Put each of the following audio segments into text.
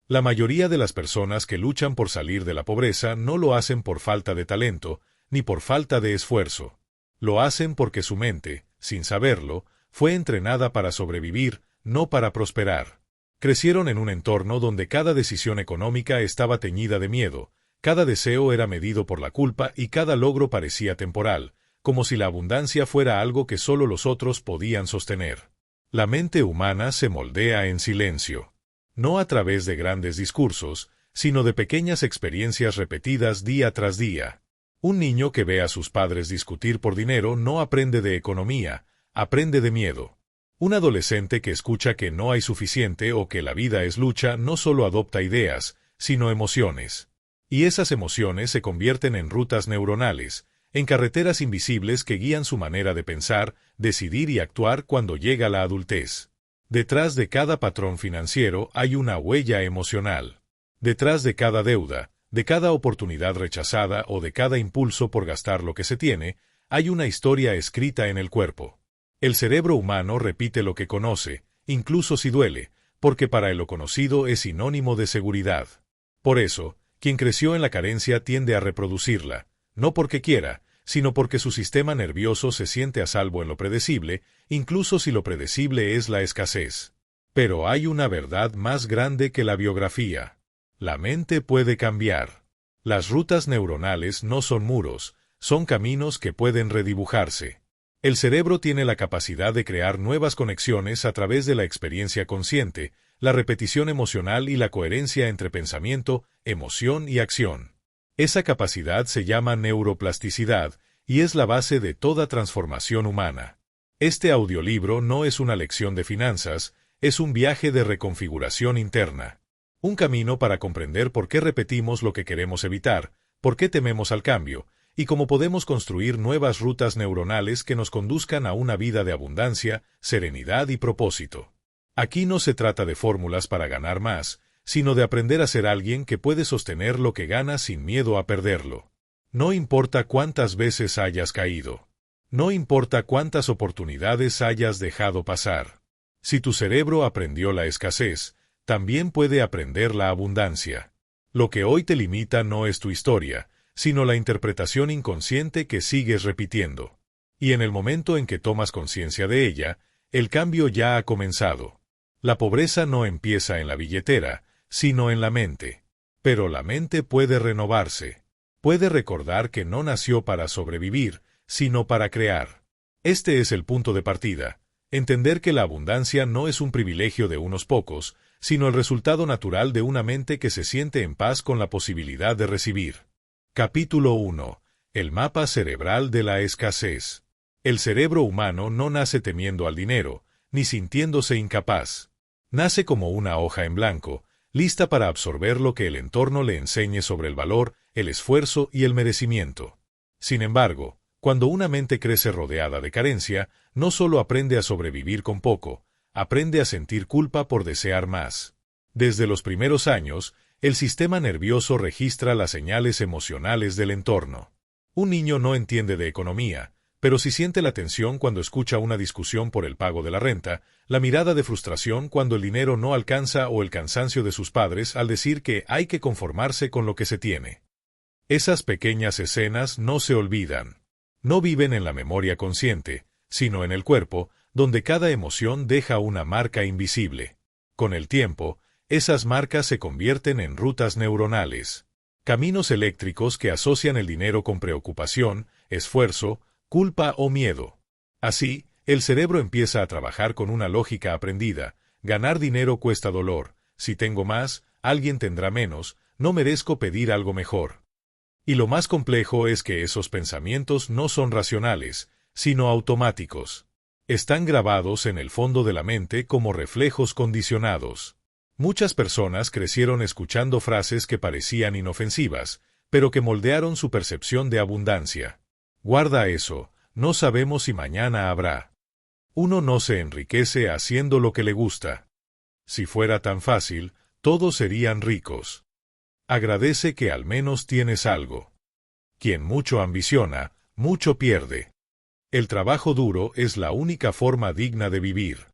La mayoría de las personas que luchan por salir de la pobreza no lo hacen por falta de talento, ni por falta de esfuerzo. Lo hacen porque su mente, sin saberlo, fue entrenada para sobrevivir, no para prosperar. Crecieron en un entorno donde cada decisión económica estaba teñida de miedo, cada deseo era medido por la culpa y cada logro parecía temporal, como si la abundancia fuera algo que solo los otros podían sostener. La mente humana se moldea en silencio. No a través de grandes discursos, sino de pequeñas experiencias repetidas día tras día. Un niño que ve a sus padres discutir por dinero no aprende de economía, aprende de miedo. Un adolescente que escucha que no hay suficiente o que la vida es lucha no solo adopta ideas, sino emociones. Y esas emociones se convierten en rutas neuronales, en carreteras invisibles que guían su manera de pensar, decidir y actuar cuando llega la adultez. Detrás de cada patrón financiero hay una huella emocional. Detrás de cada deuda, de cada oportunidad rechazada o de cada impulso por gastar lo que se tiene, hay una historia escrita en el cuerpo. El cerebro humano repite lo que conoce, incluso si duele, porque para él lo conocido es sinónimo de seguridad. Por eso, quien creció en la carencia tiende a reproducirla, no porque quiera, sino porque su sistema nervioso se siente a salvo en lo predecible, incluso si lo predecible es la escasez. Pero hay una verdad más grande que la biografía. La mente puede cambiar. Las rutas neuronales no son muros, son caminos que pueden redibujarse. El cerebro tiene la capacidad de crear nuevas conexiones a través de la experiencia consciente, la repetición emocional y la coherencia entre pensamiento, emoción y acción. Esa capacidad se llama neuroplasticidad y es la base de toda transformación humana. Este audiolibro no es una lección de finanzas, es un viaje de reconfiguración interna. Un camino para comprender por qué repetimos lo que queremos evitar, por qué tememos al cambio, y cómo podemos construir nuevas rutas neuronales que nos conduzcan a una vida de abundancia, serenidad y propósito. Aquí no se trata de fórmulas para ganar más, sino de aprender a ser alguien que puede sostener lo que gana sin miedo a perderlo. No importa cuántas veces hayas caído. No importa cuántas oportunidades hayas dejado pasar. Si tu cerebro aprendió la escasez, también puede aprender la abundancia. Lo que hoy te limita no es tu historia, sino la interpretación inconsciente que sigues repitiendo. Y en el momento en que tomas conciencia de ella, el cambio ya ha comenzado. La pobreza no empieza en la billetera, sino en la mente. Pero la mente puede renovarse. Puede recordar que no nació para sobrevivir, sino para crear. Este es el punto de partida. Entender que la abundancia no es un privilegio de unos pocos, sino el resultado natural de una mente que se siente en paz con la posibilidad de recibir. Capítulo 1. El mapa cerebral de la escasez. El cerebro humano no nace temiendo al dinero, ni sintiéndose incapaz. Nace como una hoja en blanco, lista para absorber lo que el entorno le enseñe sobre el valor, el esfuerzo y el merecimiento. Sin embargo, cuando una mente crece rodeada de carencia, no solo aprende a sobrevivir con poco, aprende a sentir culpa por desear más. Desde los primeros años, el sistema nervioso registra las señales emocionales del entorno. Un niño no entiende de economía, pero si siente la tensión cuando escucha una discusión por el pago de la renta, la mirada de frustración cuando el dinero no alcanza o el cansancio de sus padres al decir que hay que conformarse con lo que se tiene. Esas pequeñas escenas no se olvidan. No viven en la memoria consciente, sino en el cuerpo, donde cada emoción deja una marca invisible. Con el tiempo, esas marcas se convierten en rutas neuronales. Caminos eléctricos que asocian el dinero con preocupación, esfuerzo, culpa o miedo. Así, el cerebro empieza a trabajar con una lógica aprendida. Ganar dinero cuesta dolor. Si tengo más, alguien tendrá menos. No merezco pedir algo mejor. Y lo más complejo es que esos pensamientos no son racionales, sino automáticos. Están grabados en el fondo de la mente como reflejos condicionados. Muchas personas crecieron escuchando frases que parecían inofensivas, pero que moldearon su percepción de abundancia. Guarda eso, no sabemos si mañana habrá. Uno no se enriquece haciendo lo que le gusta. Si fuera tan fácil, todos serían ricos. Agradece que al menos tienes algo. Quien mucho ambiciona, mucho pierde. El trabajo duro es la única forma digna de vivir.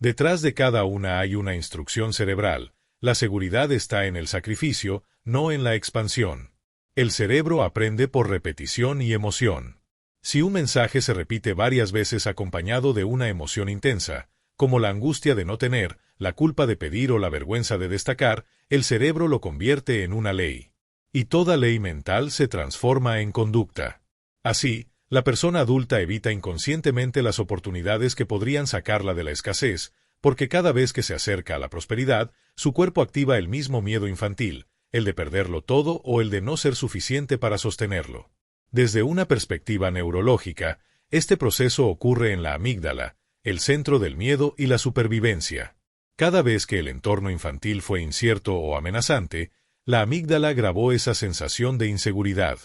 Detrás de cada una hay una instrucción cerebral, La seguridad está en el sacrificio, no en la expansión. El cerebro aprende por repetición y emoción. Si un mensaje se repite varias veces acompañado de una emoción intensa, como la angustia de no tener, la culpa de pedir o la vergüenza de destacar, el cerebro lo convierte en una ley. Y toda ley mental se transforma en conducta. Así, la persona adulta evita inconscientemente las oportunidades que podrían sacarla de la escasez, porque cada vez que se acerca a la prosperidad, su cuerpo activa el mismo miedo infantil, el de perderlo todo o el de no ser suficiente para sostenerlo. Desde una perspectiva neurológica, este proceso ocurre en la amígdala, el centro del miedo y la supervivencia. Cada vez que el entorno infantil fue incierto o amenazante, la amígdala grabó esa sensación de inseguridad.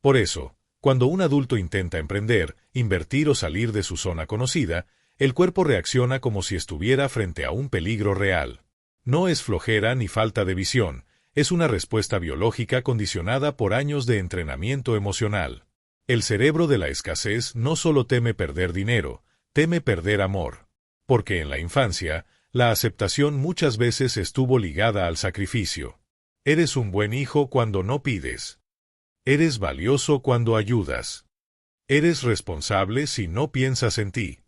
Por eso, cuando un adulto intenta emprender, invertir o salir de su zona conocida, el cuerpo reacciona como si estuviera frente a un peligro real. No es flojera ni falta de visión, es una respuesta biológica condicionada por años de entrenamiento emocional. El cerebro de la escasez no solo teme perder dinero, teme perder amor. Porque en la infancia, la aceptación muchas veces estuvo ligada al sacrificio. Eres un buen hijo cuando no pides. Eres valioso cuando ayudas. Eres responsable si no piensas en ti.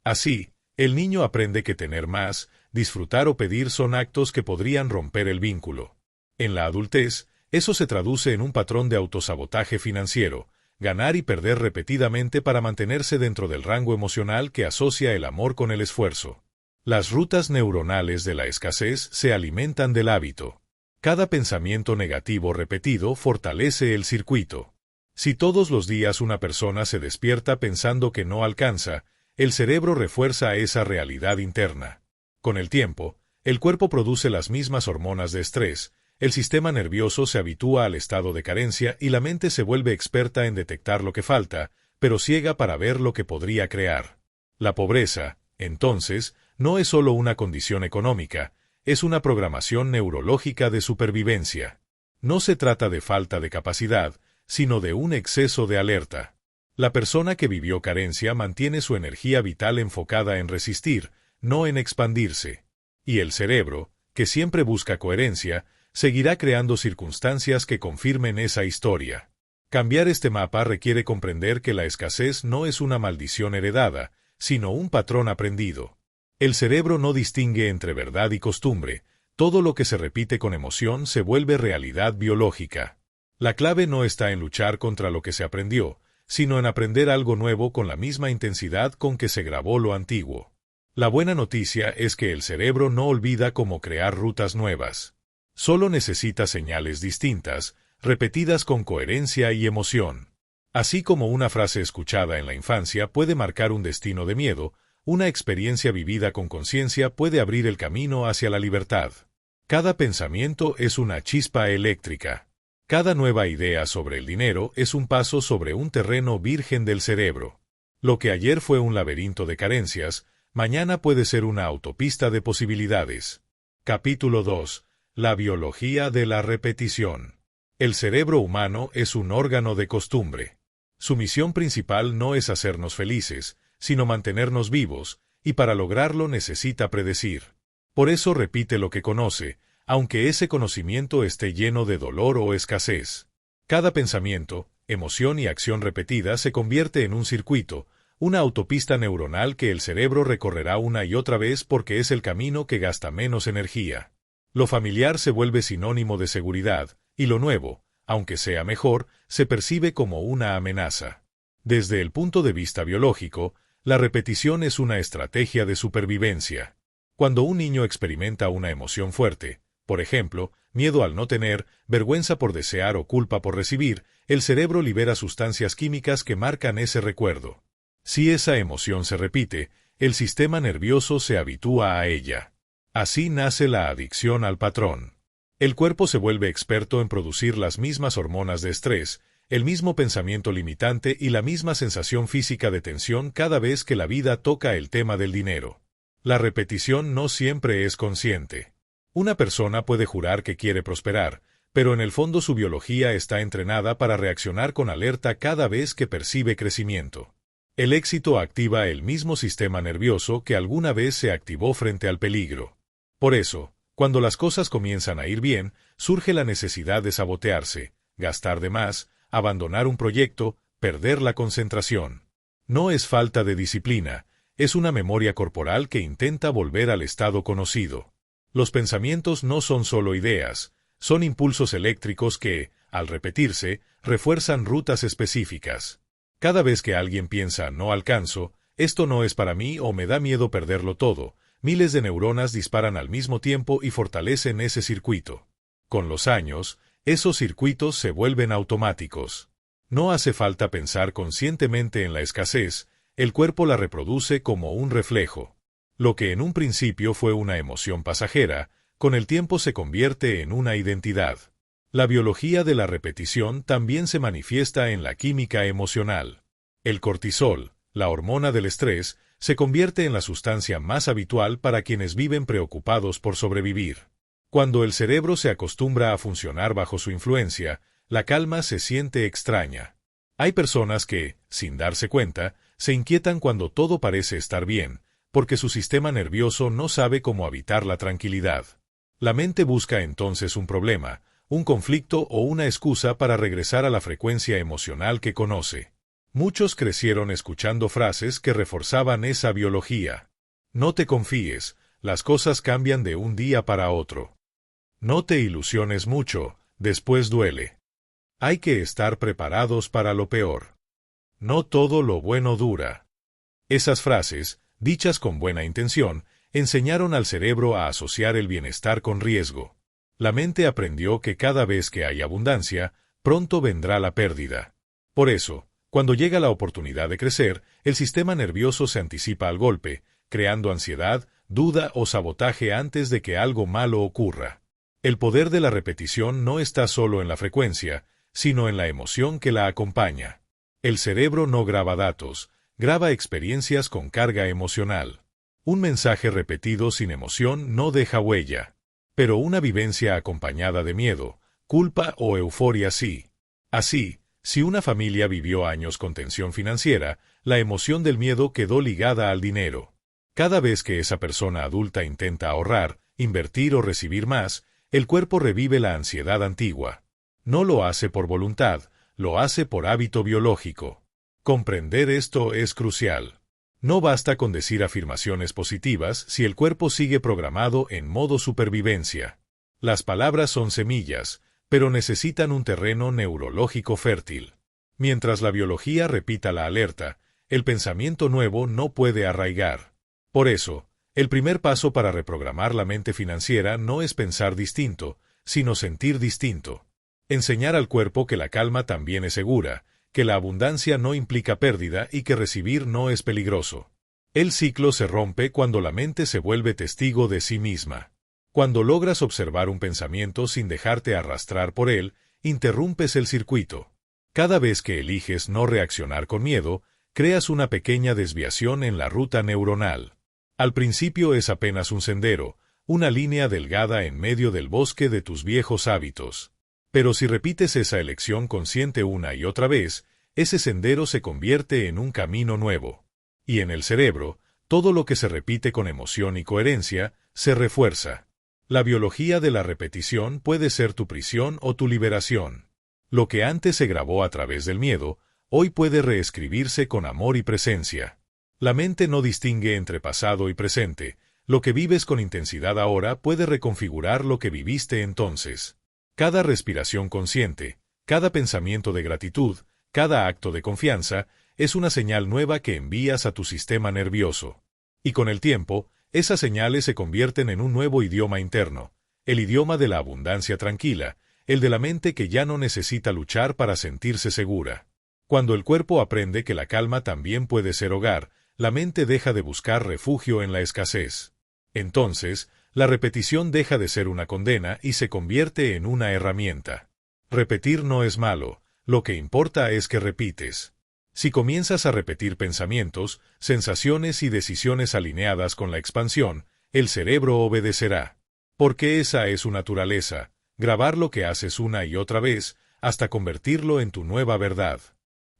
Así, el niño aprende que tener más, disfrutar o pedir son actos que podrían romper el vínculo. En la adultez, eso se traduce en un patrón de autosabotaje financiero, ganar y perder repetidamente para mantenerse dentro del rango emocional que asocia el amor con el esfuerzo. Las rutas neuronales de la escasez se alimentan del hábito. Cada pensamiento negativo repetido fortalece el circuito. Si todos los días una persona se despierta pensando que no alcanza, el cerebro refuerza esa realidad interna. Con el tiempo, el cuerpo produce las mismas hormonas de estrés, el sistema nervioso se habitúa al estado de carencia y la mente se vuelve experta en detectar lo que falta, pero ciega para ver lo que podría crear. La pobreza, entonces, no es solo una condición económica, es una programación neurológica de supervivencia. No se trata de falta de capacidad, sino de un exceso de alerta. La persona que vivió carencia mantiene su energía vital enfocada en resistir, no en expandirse. Y el cerebro, que siempre busca coherencia, seguirá creando circunstancias que confirmen esa historia. Cambiar este mapa requiere comprender que la escasez no es una maldición heredada, sino un patrón aprendido. El cerebro no distingue entre verdad y costumbre, todo lo que se repite con emoción se vuelve realidad biológica. La clave no está en luchar contra lo que se aprendió, sino en aprender algo nuevo con la misma intensidad con que se grabó lo antiguo. La buena noticia es que el cerebro no olvida cómo crear rutas nuevas. Solo necesita señales distintas, repetidas con coherencia y emoción. Así como una frase escuchada en la infancia puede marcar un destino de miedo, una experiencia vivida con conciencia puede abrir el camino hacia la libertad. Cada pensamiento es una chispa eléctrica. Cada nueva idea sobre el dinero es un paso sobre un terreno virgen del cerebro. Lo que ayer fue un laberinto de carencias, mañana puede ser una autopista de posibilidades. Capítulo 2. La biología de la repetición. El cerebro humano es un órgano de costumbre. Su misión principal no es hacernos felices, sino mantenernos vivos, y para lograrlo necesita predecir. Por eso repite lo que conoce, aunque ese conocimiento esté lleno de dolor o escasez. Cada pensamiento, emoción y acción repetida se convierte en un circuito, una autopista neuronal que el cerebro recorrerá una y otra vez porque es el camino que gasta menos energía. Lo familiar se vuelve sinónimo de seguridad, y lo nuevo, aunque sea mejor, se percibe como una amenaza. Desde el punto de vista biológico, la repetición es una estrategia de supervivencia. Cuando un niño experimenta una emoción fuerte, por ejemplo, miedo al no tener, vergüenza por desear o culpa por recibir, el cerebro libera sustancias químicas que marcan ese recuerdo. Si esa emoción se repite, el sistema nervioso se habitúa a ella. Así nace la adicción al patrón. El cuerpo se vuelve experto en producir las mismas hormonas de estrés, el mismo pensamiento limitante y la misma sensación física de tensión cada vez que la vida toca el tema del dinero. La repetición no siempre es consciente. Una persona puede jurar que quiere prosperar, pero en el fondo su biología está entrenada para reaccionar con alerta cada vez que percibe crecimiento. El éxito activa el mismo sistema nervioso que alguna vez se activó frente al peligro. Por eso, Cuando las cosas comienzan a ir bien, surge la necesidad de sabotearse, gastar de más, abandonar un proyecto, perder la concentración. No es falta de disciplina, es una memoria corporal que intenta volver al estado conocido. Los pensamientos no son solo ideas, son impulsos eléctricos que, al repetirse, refuerzan rutas específicas. Cada vez que alguien piensa «no alcanzo», «esto no es para mí» o «me da miedo perderlo todo», miles de neuronas disparan al mismo tiempo y fortalecen ese circuito. Con los años, esos circuitos se vuelven automáticos. No hace falta pensar conscientemente en la escasez, el cuerpo la reproduce como un reflejo. Lo que en un principio fue una emoción pasajera, con el tiempo se convierte en una identidad. La biología de la repetición también se manifiesta en la química emocional. El cortisol, la hormona del estrés, se convierte en la sustancia más habitual para quienes viven preocupados por sobrevivir. Cuando el cerebro se acostumbra a funcionar bajo su influencia, la calma se siente extraña. Hay personas que, sin darse cuenta, se inquietan cuando todo parece estar bien, porque su sistema nervioso no sabe cómo habitar la tranquilidad. La mente busca entonces un problema, un conflicto o una excusa para regresar a la frecuencia emocional que conoce. Muchos crecieron escuchando frases que reforzaban esa biología. No te confíes, las cosas cambian de un día para otro. No te ilusiones mucho, después duele. Hay que estar preparados para lo peor. No todo lo bueno dura. Esas frases, dichas con buena intención, enseñaron al cerebro a asociar el bienestar con riesgo. La mente aprendió que cada vez que hay abundancia, pronto vendrá la pérdida. Por eso, cuando llega la oportunidad de crecer, el sistema nervioso se anticipa al golpe, creando ansiedad, duda o sabotaje antes de que algo malo ocurra. El poder de la repetición no está solo en la frecuencia, sino en la emoción que la acompaña. El cerebro no graba datos, graba experiencias con carga emocional. Un mensaje repetido sin emoción no deja huella, pero una vivencia acompañada de miedo, culpa o euforia sí. Así, si una familia vivió años con tensión financiera, la emoción del miedo quedó ligada al dinero. Cada vez que esa persona adulta intenta ahorrar, invertir o recibir más, el cuerpo revive la ansiedad antigua. No lo hace por voluntad, lo hace por hábito biológico. Comprender esto es crucial. No basta con decir afirmaciones positivas si el cuerpo sigue programado en modo supervivencia. Las palabras son semillas, pero necesitan un terreno neurológico fértil. Mientras la biología repita la alerta, el pensamiento nuevo no puede arraigar. Por eso, el primer paso para reprogramar la mente financiera no es pensar distinto, sino sentir distinto. Enseñar al cuerpo que la calma también es segura, que la abundancia no implica pérdida y que recibir no es peligroso. El ciclo se rompe cuando la mente se vuelve testigo de sí misma. Cuando logras observar un pensamiento sin dejarte arrastrar por él, interrumpes el circuito. Cada vez que eliges no reaccionar con miedo, creas una pequeña desviación en la ruta neuronal. Al principio es apenas un sendero, una línea delgada en medio del bosque de tus viejos hábitos. Pero si repites esa elección consciente una y otra vez, ese sendero se convierte en un camino nuevo. Y en el cerebro, todo lo que se repite con emoción y coherencia, se refuerza. La biología de la repetición puede ser tu prisión o tu liberación. Lo que antes se grabó a través del miedo, hoy puede reescribirse con amor y presencia. La mente no distingue entre pasado y presente. Lo que vives con intensidad ahora puede reconfigurar lo que viviste entonces. Cada respiración consciente, cada pensamiento de gratitud, cada acto de confianza, es una señal nueva que envías a tu sistema nervioso. Y con el tiempo, esas señales se convierten en un nuevo idioma interno, el idioma de la abundancia tranquila, el de la mente que ya no necesita luchar para sentirse segura. Cuando el cuerpo aprende que la calma también puede ser hogar, la mente deja de buscar refugio en la escasez. Entonces, la repetición deja de ser una condena y se convierte en una herramienta. Repetir no es malo, lo que importa es que repites. Si comienzas a repetir pensamientos, sensaciones y decisiones alineadas con la expansión, el cerebro obedecerá. Porque esa es su naturaleza, grabar lo que haces una y otra vez, hasta convertirlo en tu nueva verdad.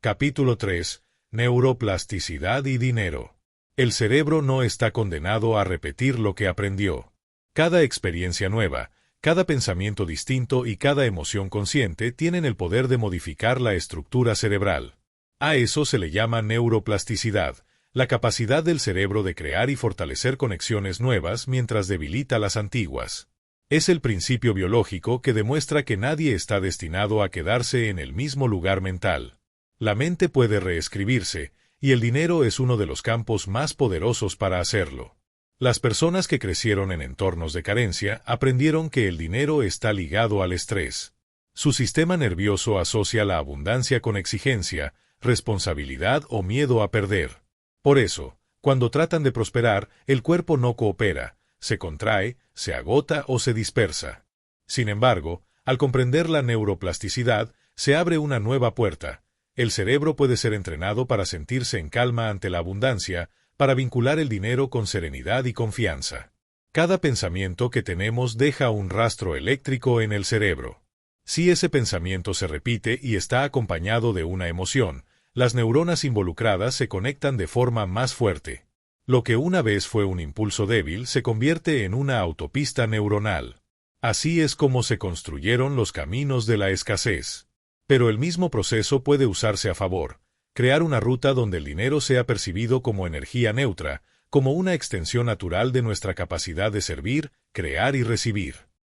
Capítulo 3. Neuroplasticidad y dinero. El cerebro no está condenado a repetir lo que aprendió. Cada experiencia nueva, cada pensamiento distinto y cada emoción consciente tienen el poder de modificar la estructura cerebral. A eso se le llama neuroplasticidad, la capacidad del cerebro de crear y fortalecer conexiones nuevas mientras debilita las antiguas. Es el principio biológico que demuestra que nadie está destinado a quedarse en el mismo lugar mental. La mente puede reescribirse, y el dinero es uno de los campos más poderosos para hacerlo. Las personas que crecieron en entornos de carencia aprendieron que el dinero está ligado al estrés. Su sistema nervioso asocia la abundancia con exigencia, responsabilidad o miedo a perder. Por eso, cuando tratan de prosperar, el cuerpo no coopera, se contrae, se agota o se dispersa. Sin embargo, al comprender la neuroplasticidad, se abre una nueva puerta. El cerebro puede ser entrenado para sentirse en calma ante la abundancia, para vincular el dinero con serenidad y confianza. Cada pensamiento que tenemos deja un rastro eléctrico en el cerebro. Si ese pensamiento se repite y está acompañado de una emoción, las neuronas involucradas se conectan de forma más fuerte. Lo que una vez fue un impulso débil se convierte en una autopista neuronal. Así es como se construyeron los caminos de la escasez. Pero el mismo proceso puede usarse a favor. Crear una ruta donde el dinero sea percibido como energía neutra, como una extensión natural de nuestra capacidad de servir, crear y recibir.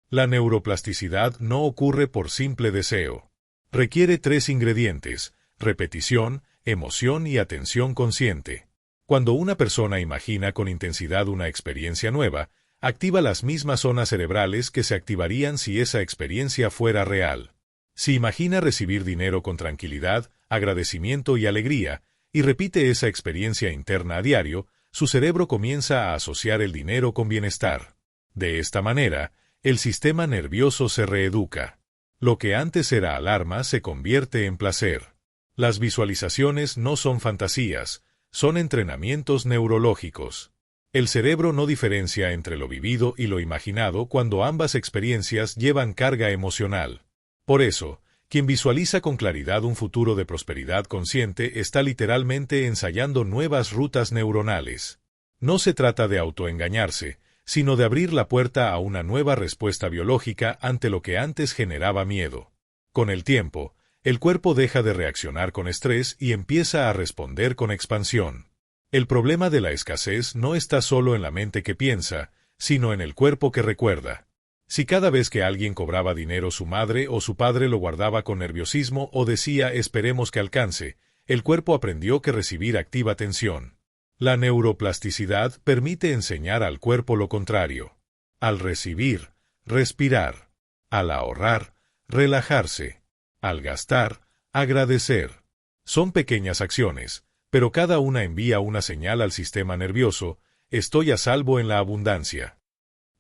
La neuroplasticidad no ocurre por simple deseo. Requiere 3 ingredientes: repetición, emoción y atención consciente. Cuando una persona imagina con intensidad una experiencia nueva, activa las mismas zonas cerebrales que se activarían si esa experiencia fuera real. Si imagina recibir dinero con tranquilidad, agradecimiento y alegría, y repite esa experiencia interna a diario, su cerebro comienza a asociar el dinero con bienestar. De esta manera, el sistema nervioso se reeduca. Lo que antes era alarma se convierte en placer. Las visualizaciones no son fantasías, son entrenamientos neurológicos. El cerebro no diferencia entre lo vivido y lo imaginado cuando ambas experiencias llevan carga emocional. Por eso, quien visualiza con claridad un futuro de prosperidad consciente está literalmente ensayando nuevas rutas neuronales. No se trata de autoengañarse, sino de abrir la puerta a una nueva respuesta biológica ante lo que antes generaba miedo. Con el tiempo, el cuerpo deja de reaccionar con estrés y empieza a responder con expansión. El problema de la escasez no está solo en la mente que piensa, sino en el cuerpo que recuerda. Si cada vez que alguien cobraba dinero su madre o su padre lo guardaba con nerviosismo o decía esperemos que alcance, el cuerpo aprendió que recibir activa tensión. La neuroplasticidad permite enseñar al cuerpo lo contrario. Al recibir, respirar. Al ahorrar, relajarse. Al gastar, agradecer. Son pequeñas acciones, pero cada una envía una señal al sistema nervioso: estoy a salvo en la abundancia.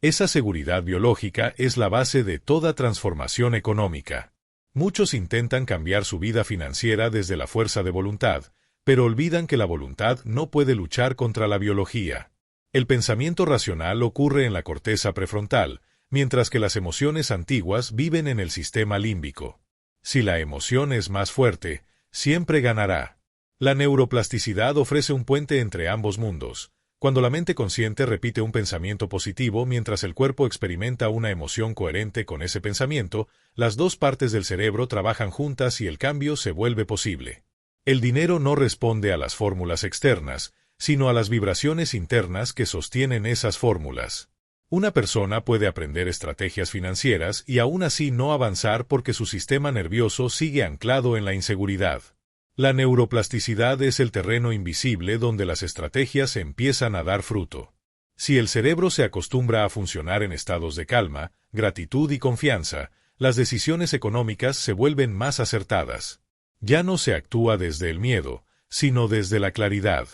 Esa seguridad biológica es la base de toda transformación económica. Muchos intentan cambiar su vida financiera desde la fuerza de voluntad, pero olvidan que la voluntad no puede luchar contra la biología. El pensamiento racional ocurre en la corteza prefrontal, mientras que las emociones antiguas viven en el sistema límbico. Si la emoción es más fuerte, siempre ganará. La neuroplasticidad ofrece un puente entre ambos mundos. Cuando la mente consciente repite un pensamiento positivo mientras el cuerpo experimenta una emoción coherente con ese pensamiento, las dos partes del cerebro trabajan juntas y el cambio se vuelve posible. El dinero no responde a las fórmulas externas, sino a las vibraciones internas que sostienen esas fórmulas. Una persona puede aprender estrategias financieras y aún así no avanzar porque su sistema nervioso sigue anclado en la inseguridad. La neuroplasticidad es el terreno invisible donde las estrategias empiezan a dar fruto. Si el cerebro se acostumbra a funcionar en estados de calma, gratitud y confianza, las decisiones económicas se vuelven más acertadas. Ya no se actúa desde el miedo, sino desde la claridad.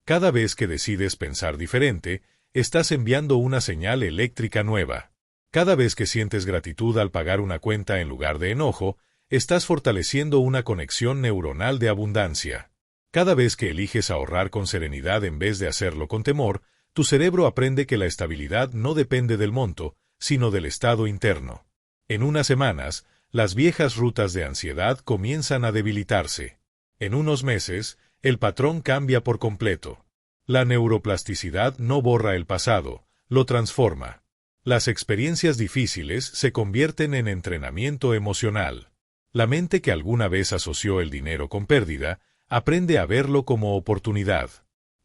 Cada vez que decides pensar diferente, estás enviando una señal eléctrica nueva. Cada vez que sientes gratitud al pagar una cuenta en lugar de enojo, estás fortaleciendo una conexión neuronal de abundancia. Cada vez que eliges ahorrar con serenidad en vez de hacerlo con temor, tu cerebro aprende que la estabilidad no depende del monto, sino del estado interno. En unas semanas, las viejas rutas de ansiedad comienzan a debilitarse. En unos meses, el patrón cambia por completo. La neuroplasticidad no borra el pasado, lo transforma. Las experiencias difíciles se convierten en entrenamiento emocional. La mente que alguna vez asoció el dinero con pérdida, aprende a verlo como oportunidad.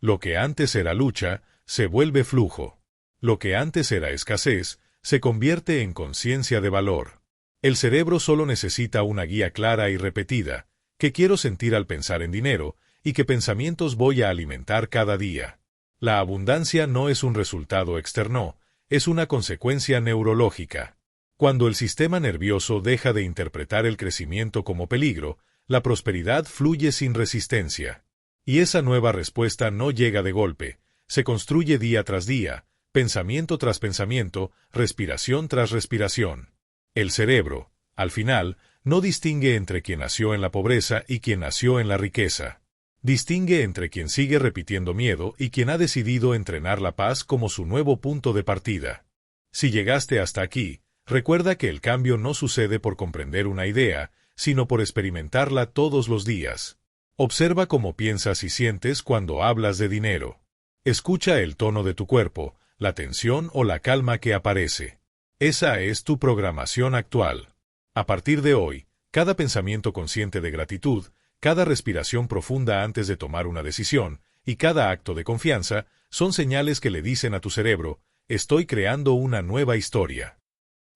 Lo que antes era lucha, se vuelve flujo. Lo que antes era escasez, se convierte en conciencia de valor. El cerebro solo necesita una guía clara y repetida, que quiero sentir al pensar en dinero, y qué pensamientos voy a alimentar cada día. La abundancia no es un resultado externo, es una consecuencia neurológica. Cuando el sistema nervioso deja de interpretar el crecimiento como peligro, la prosperidad fluye sin resistencia. Y esa nueva respuesta no llega de golpe, se construye día tras día, pensamiento tras pensamiento, respiración tras respiración. El cerebro, al final, no distingue entre quien nació en la pobreza y quien nació en la riqueza. Distingue entre quien sigue repitiendo miedo y quien ha decidido entrenar la paz como su nuevo punto de partida. Si llegaste hasta aquí, recuerda que el cambio no sucede por comprender una idea, sino por experimentarla todos los días. Observa cómo piensas y sientes cuando hablas de dinero. Escucha el tono de tu cuerpo, la tensión o la calma que aparece. Esa es tu programación actual. A partir de hoy, cada pensamiento consciente de gratitud, cada respiración profunda antes de tomar una decisión, y cada acto de confianza, son señales que le dicen a tu cerebro, estoy creando una nueva historia.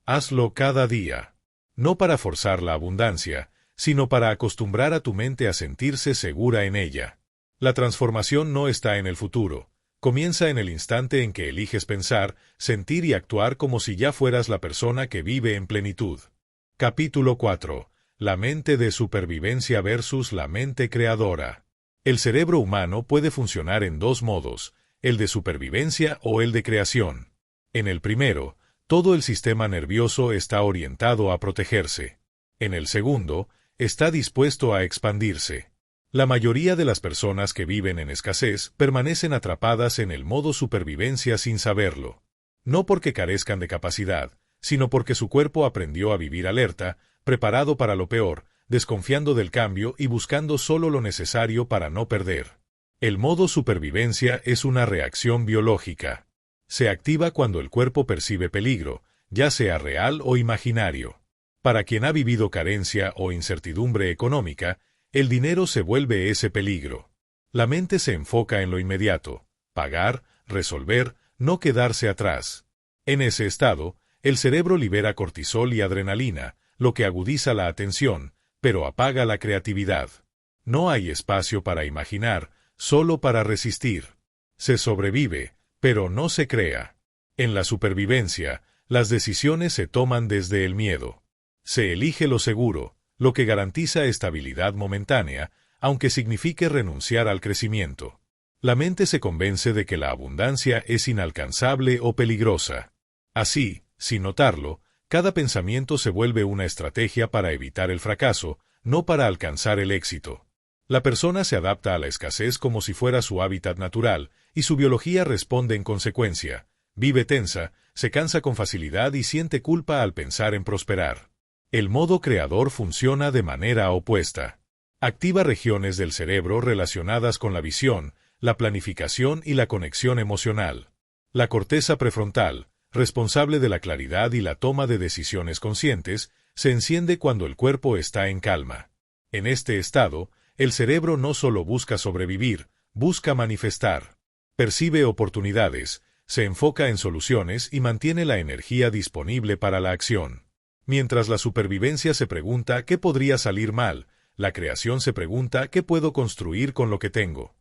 Hazlo cada día. No para forzar la abundancia, sino para acostumbrar a tu mente a sentirse segura en ella. La transformación no está en el futuro. Comienza en el instante en que eliges pensar, sentir y actuar como si ya fueras la persona que vive en plenitud. Capítulo 4. La mente de supervivencia versus la mente creadora. El cerebro humano puede funcionar en dos modos, el de supervivencia o el de creación. En el primero, todo el sistema nervioso está orientado a protegerse. En el segundo, está dispuesto a expandirse. La mayoría de las personas que viven en escasez permanecen atrapadas en el modo supervivencia sin saberlo. No porque carezcan de capacidad, sino porque su cuerpo aprendió a vivir alerta, preparado para lo peor, desconfiando del cambio y buscando solo lo necesario para no perder. El modo supervivencia es una reacción biológica. Se activa cuando el cuerpo percibe peligro, ya sea real o imaginario. Para quien ha vivido carencia o incertidumbre económica, el dinero se vuelve ese peligro. La mente se enfoca en lo inmediato, pagar, resolver, no quedarse atrás. En ese estado, el cerebro libera cortisol y adrenalina, lo que agudiza la atención, pero apaga la creatividad. No hay espacio para imaginar, solo para resistir. Se sobrevive, pero no se crea. En la supervivencia, las decisiones se toman desde el miedo. Se elige lo seguro, lo que garantiza estabilidad momentánea, aunque signifique renunciar al crecimiento. La mente se convence de que la abundancia es inalcanzable o peligrosa. Así, sin notarlo, cada pensamiento se vuelve una estrategia para evitar el fracaso, no para alcanzar el éxito. La persona se adapta a la escasez como si fuera su hábitat natural, y su biología responde en consecuencia. Vive tensa, se cansa con facilidad y siente culpa al pensar en prosperar. El modo creador funciona de manera opuesta. Activa regiones del cerebro relacionadas con la visión, la planificación y la conexión emocional. La corteza prefrontal, responsable de la claridad y la toma de decisiones conscientes, se enciende cuando el cuerpo está en calma. En este estado, el cerebro no solo busca sobrevivir, busca manifestar. Percibe oportunidades, se enfoca en soluciones y mantiene la energía disponible para la acción. Mientras la supervivencia se pregunta ¿qué podría salir mal?, la creación se pregunta ¿qué puedo construir con lo que tengo?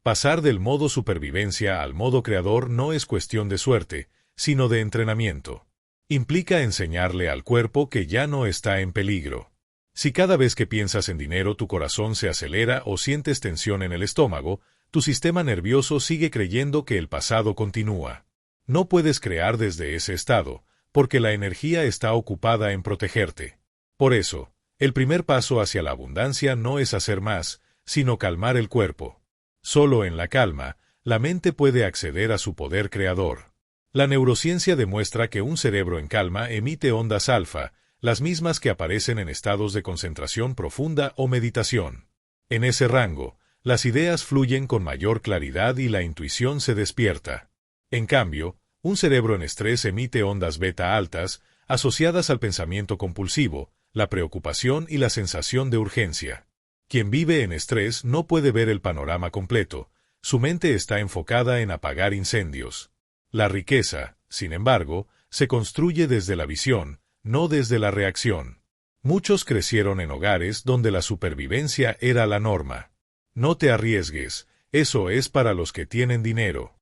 Pasar del modo supervivencia al modo creador no es cuestión de suerte, sino de entrenamiento. Implica enseñarle al cuerpo que ya no está en peligro. Si cada vez que piensas en dinero tu corazón se acelera o sientes tensión en el estómago, tu sistema nervioso sigue creyendo que el pasado continúa. No puedes crear desde ese estado, porque la energía está ocupada en protegerte. Por eso, el primer paso hacia la abundancia no es hacer más, sino calmar el cuerpo. Solo en la calma, la mente puede acceder a su poder creador. La neurociencia demuestra que un cerebro en calma emite ondas alfa, las mismas que aparecen en estados de concentración profunda o meditación. En ese rango, las ideas fluyen con mayor claridad y la intuición se despierta. En cambio, Un cerebro en estrés emite ondas beta altas, asociadas al pensamiento compulsivo, la preocupación y la sensación de urgencia. Quien vive en estrés no puede ver el panorama completo, su mente está enfocada en apagar incendios. La riqueza, sin embargo, se construye desde la visión, no desde la reacción. Muchos crecieron en hogares donde la supervivencia era la norma. No te arriesgues, eso es para los que tienen dinero.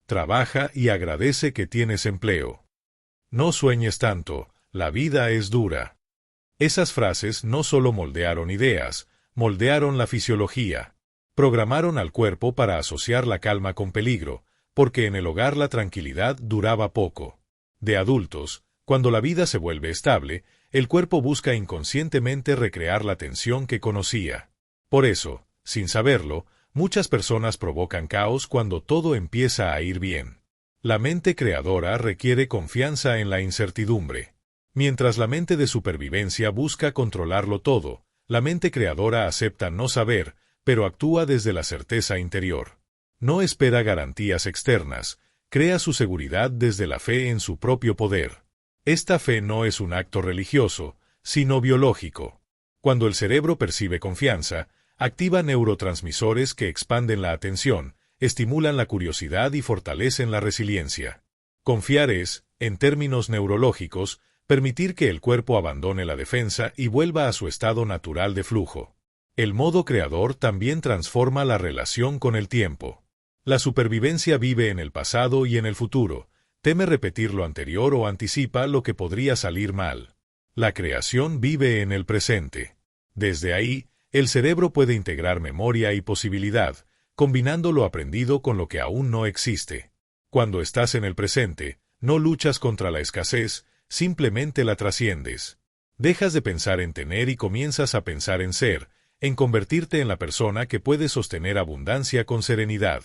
Trabaja y agradece que tienes empleo. No sueñes tanto, la vida es dura. Esas frases no solo moldearon ideas, moldearon la fisiología. Programaron al cuerpo para asociar la calma con peligro, porque en el hogar la tranquilidad duraba poco. De adultos, cuando la vida se vuelve estable, el cuerpo busca inconscientemente recrear la tensión que conocía. Por eso, sin saberlo, muchas personas provocan caos cuando todo empieza a ir bien. La mente creadora requiere confianza en la incertidumbre. Mientras la mente de supervivencia busca controlarlo todo, la mente creadora acepta no saber, pero actúa desde la certeza interior. No espera garantías externas, crea su seguridad desde la fe en su propio poder. Esta fe no es un acto religioso, sino biológico. Cuando el cerebro percibe confianza, activa neurotransmisores que expanden la atención, estimulan la curiosidad y fortalecen la resiliencia. Confiar es, en términos neurológicos, permitir que el cuerpo abandone la defensa y vuelva a su estado natural de flujo. El modo creador también transforma la relación con el tiempo. La supervivencia vive en el pasado y en el futuro, teme repetir lo anterior o anticipa lo que podría salir mal. La creación vive en el presente. Desde ahí, el cerebro puede integrar memoria y posibilidad, combinando lo aprendido con lo que aún no existe. Cuando estás en el presente, no luchas contra la escasez, simplemente la trasciendes. Dejas de pensar en tener y comienzas a pensar en ser, en convertirte en la persona que puede sostener abundancia con serenidad.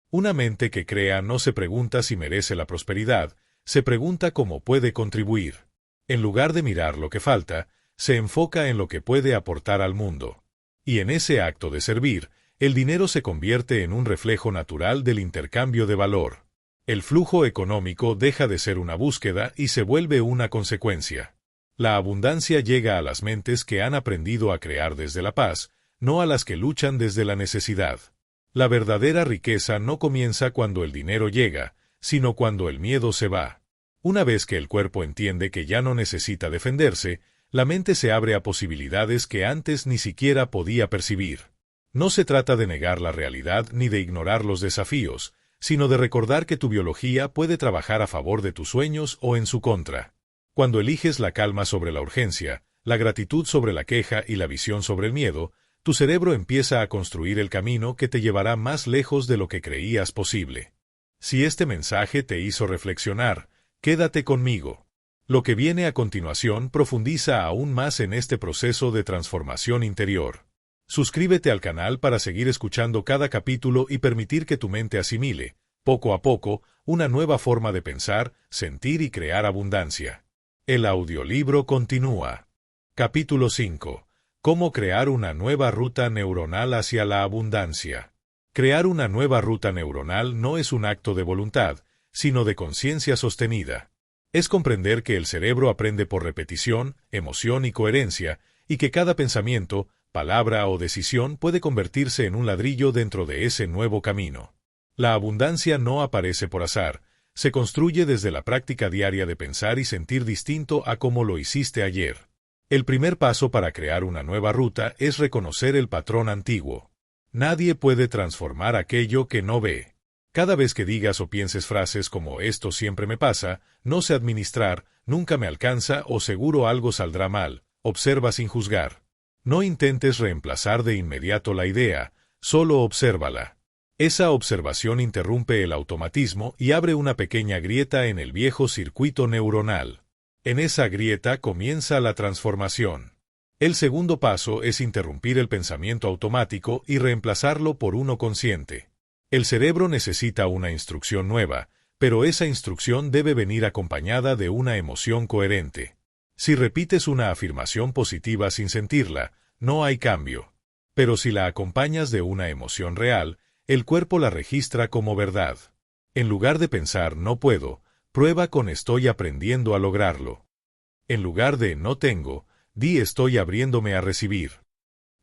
Una mente que crea no se pregunta si merece la prosperidad, se pregunta cómo puede contribuir. En lugar de mirar lo que falta, se enfoca en lo que puede aportar al mundo. Y en ese acto de servir, el dinero se convierte en un reflejo natural del intercambio de valor. El flujo económico deja de ser una búsqueda y se vuelve una consecuencia. La abundancia llega a las mentes que han aprendido a crear desde la paz, no a las que luchan desde la necesidad. La verdadera riqueza no comienza cuando el dinero llega, sino cuando el miedo se va. Una vez que el cuerpo entiende que ya no necesita defenderse, la mente se abre a posibilidades que antes ni siquiera podía percibir. No se trata de negar la realidad ni de ignorar los desafíos, sino de recordar que tu biología puede trabajar a favor de tus sueños o en su contra. Cuando eliges la calma sobre la urgencia, la gratitud sobre la queja y la visión sobre el miedo, tu cerebro empieza a construir el camino que te llevará más lejos de lo que creías posible. Si este mensaje te hizo reflexionar, quédate conmigo. Lo que viene a continuación profundiza aún más en este proceso de transformación interior. Suscríbete al canal para seguir escuchando cada capítulo y permitir que tu mente asimile, poco a poco, una nueva forma de pensar, sentir y crear abundancia. El audiolibro continúa. Capítulo 5. Cómo crear una nueva ruta neuronal hacia la abundancia. Crear una nueva ruta neuronal no es un acto de voluntad, sino de conciencia sostenida. Es comprender que el cerebro aprende por repetición, emoción y coherencia, y que cada pensamiento, palabra o decisión puede convertirse en un ladrillo dentro de ese nuevo camino. La abundancia no aparece por azar, se construye desde la práctica diaria de pensar y sentir distinto a como lo hiciste ayer. El primer paso para crear una nueva ruta es reconocer el patrón antiguo. Nadie puede transformar aquello que no ve. Cada vez que digas o pienses frases como «esto siempre me pasa», «no sé administrar», «nunca me alcanza» o «seguro algo saldrá mal», observa sin juzgar. No intentes reemplazar de inmediato la idea, solo obsérvala. Esa observación interrumpe el automatismo y abre una pequeña grieta en el viejo circuito neuronal. En esa grieta comienza la transformación. El segundo paso es interrumpir el pensamiento automático y reemplazarlo por uno consciente. El cerebro necesita una instrucción nueva, pero esa instrucción debe venir acompañada de una emoción coherente. Si repites una afirmación positiva sin sentirla, no hay cambio. Pero si la acompañas de una emoción real, el cuerpo la registra como verdad. En lugar de pensar «no puedo», Prueba con estoy aprendiendo a lograrlo. En lugar de no tengo, di estoy abriéndome a recibir.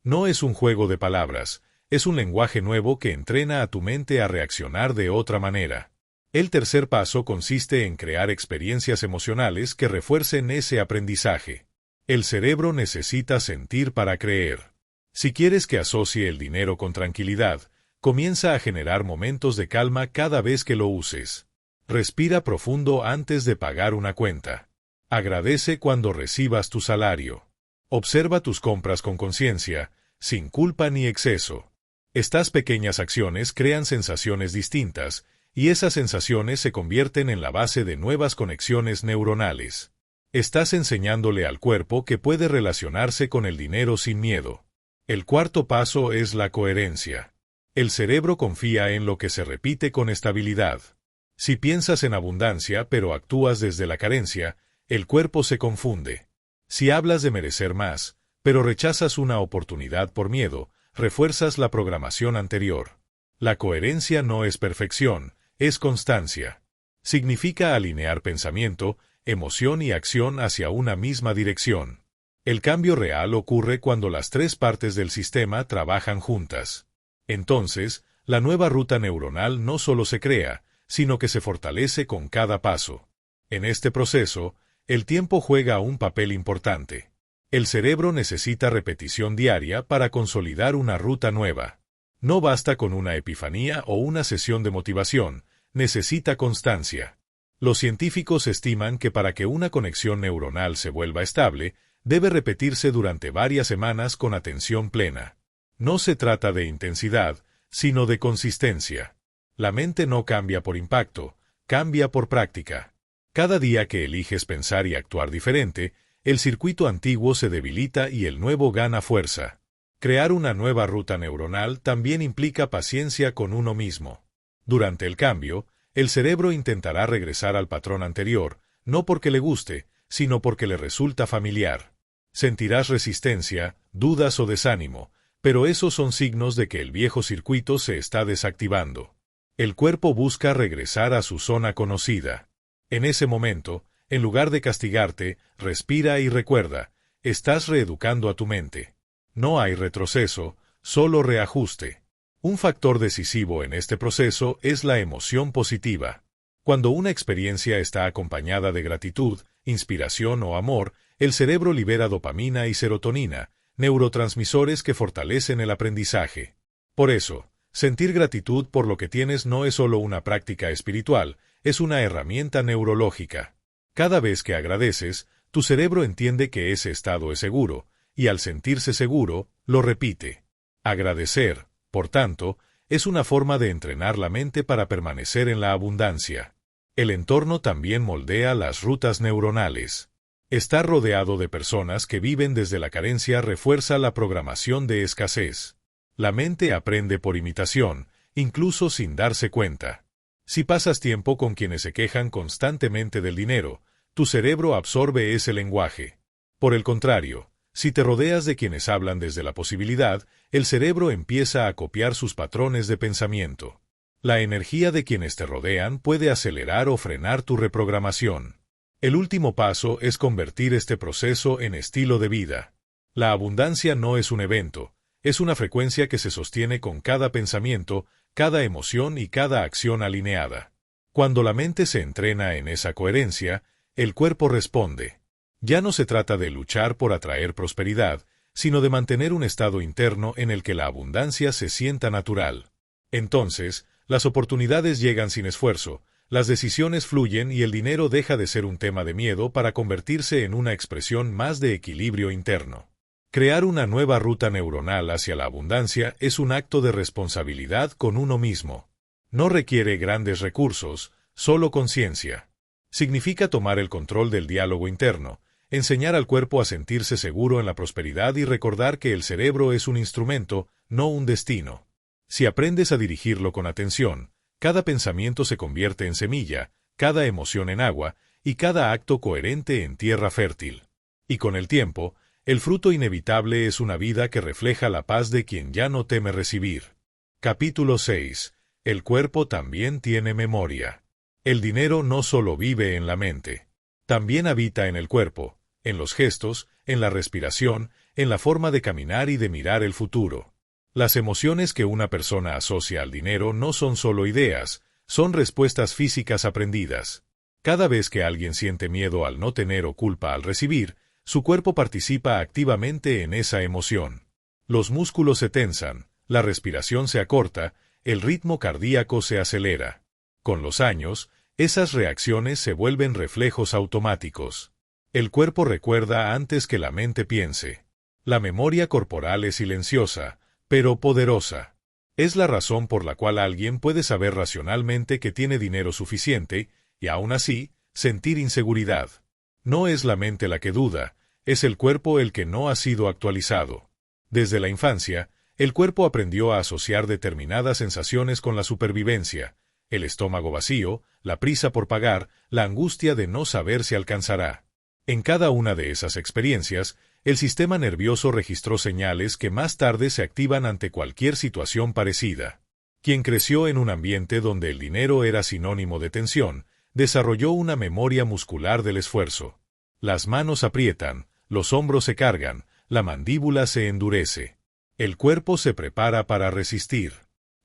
No es un juego de palabras, es un lenguaje nuevo que entrena a tu mente a reaccionar de otra manera. El tercer paso consiste en crear experiencias emocionales que refuercen ese aprendizaje. El cerebro necesita sentir para creer. Si quieres que asocie el dinero con tranquilidad, comienza a generar momentos de calma cada vez que lo uses. Respira profundo antes de pagar una cuenta. Agradece cuando recibas tu salario. Observa tus compras con conciencia, sin culpa ni exceso. Estas pequeñas acciones crean sensaciones distintas, y esas sensaciones se convierten en la base de nuevas conexiones neuronales. Estás enseñándole al cuerpo que puede relacionarse con el dinero sin miedo. El cuarto paso es la coherencia. El cerebro confía en lo que se repite con estabilidad. Si piensas en abundancia pero actúas desde la carencia, el cuerpo se confunde. Si hablas de merecer más, pero rechazas una oportunidad por miedo, refuerzas la programación anterior. La coherencia no es perfección, es constancia. Significa alinear pensamiento, emoción y acción hacia una misma dirección. El cambio real ocurre cuando las tres partes del sistema trabajan juntas. Entonces, la nueva ruta neuronal no solo se crea, sino que se fortalece con cada paso. En este proceso, el tiempo juega un papel importante. El cerebro necesita repetición diaria para consolidar una ruta nueva. No basta con una epifanía o una sesión de motivación, necesita constancia. Los científicos estiman que para que una conexión neuronal se vuelva estable, debe repetirse durante varias semanas con atención plena. No se trata de intensidad, sino de consistencia. La mente no cambia por impacto, cambia por práctica. Cada día que eliges pensar y actuar diferente, el circuito antiguo se debilita y el nuevo gana fuerza. Crear una nueva ruta neuronal también implica paciencia con uno mismo. Durante el cambio, el cerebro intentará regresar al patrón anterior, no porque le guste, sino porque le resulta familiar. Sentirás resistencia, dudas o desánimo, pero esos son signos de que el viejo circuito se está desactivando. El cuerpo busca regresar a su zona conocida. En ese momento, en lugar de castigarte, respira y recuerda, estás reeducando a tu mente. No hay retroceso, solo reajuste. Un factor decisivo en este proceso es la emoción positiva. Cuando una experiencia está acompañada de gratitud, inspiración o amor, el cerebro libera dopamina y serotonina, neurotransmisores que fortalecen el aprendizaje. Por eso, sentir gratitud por lo que tienes no es solo una práctica espiritual, es una herramienta neurológica. Cada vez que agradeces, tu cerebro entiende que ese estado es seguro, y al sentirse seguro, lo repite. Agradecer, por tanto, es una forma de entrenar la mente para permanecer en la abundancia. El entorno también moldea las rutas neuronales. Estar rodeado de personas que viven desde la carencia refuerza la programación de escasez. La mente aprende por imitación, incluso sin darse cuenta. Si pasas tiempo con quienes se quejan constantemente del dinero, tu cerebro absorbe ese lenguaje. Por el contrario, si te rodeas de quienes hablan desde la posibilidad, el cerebro empieza a copiar sus patrones de pensamiento. La energía de quienes te rodean puede acelerar o frenar tu reprogramación. El último paso es convertir este proceso en estilo de vida. La abundancia no es un evento, es una frecuencia que se sostiene con cada pensamiento, cada emoción y cada acción alineada. Cuando la mente se entrena en esa coherencia, el cuerpo responde. Ya no se trata de luchar por atraer prosperidad, sino de mantener un estado interno en el que la abundancia se sienta natural. Entonces, las oportunidades llegan sin esfuerzo, las decisiones fluyen y el dinero deja de ser un tema de miedo para convertirse en una expresión más de equilibrio interno. Crear una nueva ruta neuronal hacia la abundancia es un acto de responsabilidad con uno mismo. No requiere grandes recursos, solo conciencia. Significa tomar el control del diálogo interno, enseñar al cuerpo a sentirse seguro en la prosperidad y recordar que el cerebro es un instrumento, no un destino. Si aprendes a dirigirlo con atención, cada pensamiento se convierte en semilla, cada emoción en agua, y cada acto coherente en tierra fértil. Y con el tiempo, el fruto inevitable es una vida que refleja la paz de quien ya no teme recibir. Capítulo 6. El cuerpo también tiene memoria. El dinero no solo vive en la mente, también habita en el cuerpo, en los gestos, en la respiración, en la forma de caminar y de mirar el futuro. Las emociones que una persona asocia al dinero no son solo ideas, son respuestas físicas aprendidas. Cada vez que alguien siente miedo al no tener o culpa al recibir, su cuerpo participa activamente en esa emoción. Los músculos se tensan, la respiración se acorta, el ritmo cardíaco se acelera. Con los años, esas reacciones se vuelven reflejos automáticos. El cuerpo recuerda antes que la mente piense. La memoria corporal es silenciosa, pero poderosa. Es la razón por la cual alguien puede saber racionalmente que tiene dinero suficiente, y aún así, sentir inseguridad. No es la mente la que duda, es el cuerpo el que no ha sido actualizado. Desde la infancia, el cuerpo aprendió a asociar determinadas sensaciones con la supervivencia, el estómago vacío, la prisa por pagar, la angustia de no saber si alcanzará. En cada una de esas experiencias, el sistema nervioso registró señales que más tarde se activan ante cualquier situación parecida. Quien creció en un ambiente donde el dinero era sinónimo de tensión, desarrolló una memoria muscular del esfuerzo. Las manos aprietan, los hombros se cargan, la mandíbula se endurece. El cuerpo se prepara para resistir.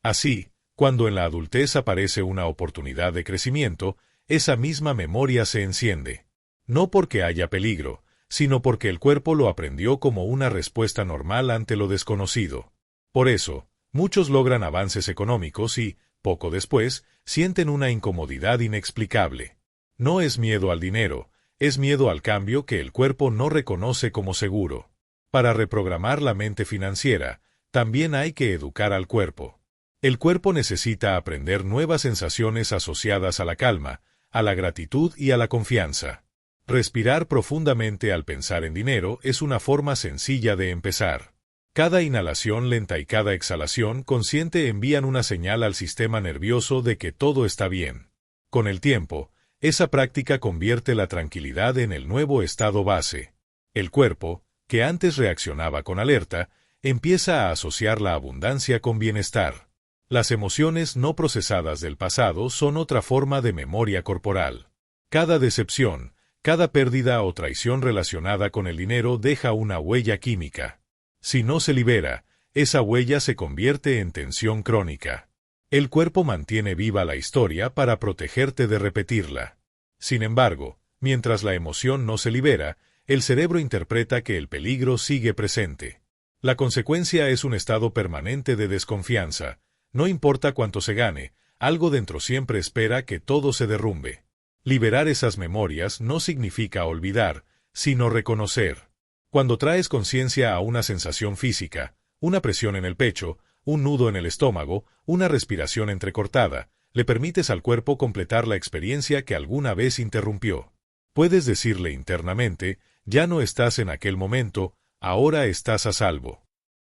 Así, cuando en la adultez aparece una oportunidad de crecimiento, esa misma memoria se enciende. No porque haya peligro, sino porque el cuerpo lo aprendió como una respuesta normal ante lo desconocido. Por eso, muchos logran avances económicos y, poco después, sienten una incomodidad inexplicable. No es miedo al dinero, es miedo al cambio que el cuerpo no reconoce como seguro. Para reprogramar la mente financiera, también hay que educar al cuerpo. El cuerpo necesita aprender nuevas sensaciones asociadas a la calma, a la gratitud y a la confianza. Respirar profundamente al pensar en dinero es una forma sencilla de empezar. Cada inhalación lenta y cada exhalación consciente envían una señal al sistema nervioso de que todo está bien. Con el tiempo, esa práctica convierte la tranquilidad en el nuevo estado base. El cuerpo, que antes reaccionaba con alerta, empieza a asociar la abundancia con bienestar. Las emociones no procesadas del pasado son otra forma de memoria corporal. Cada decepción, cada pérdida o traición relacionada con el dinero deja una huella química. Si no se libera, esa huella se convierte en tensión crónica. El cuerpo mantiene viva la historia para protegerte de repetirla. Sin embargo, mientras la emoción no se libera, el cerebro interpreta que el peligro sigue presente. La consecuencia es un estado permanente de desconfianza. No importa cuánto se gane, algo dentro siempre espera que todo se derrumbe. Liberar esas memorias no significa olvidar, sino reconocer. Cuando traes conciencia a una sensación física, una presión en el pecho, un nudo en el estómago, una respiración entrecortada, le permites al cuerpo completar la experiencia que alguna vez interrumpió. Puedes decirle internamente, ya no estás en aquel momento, ahora estás a salvo.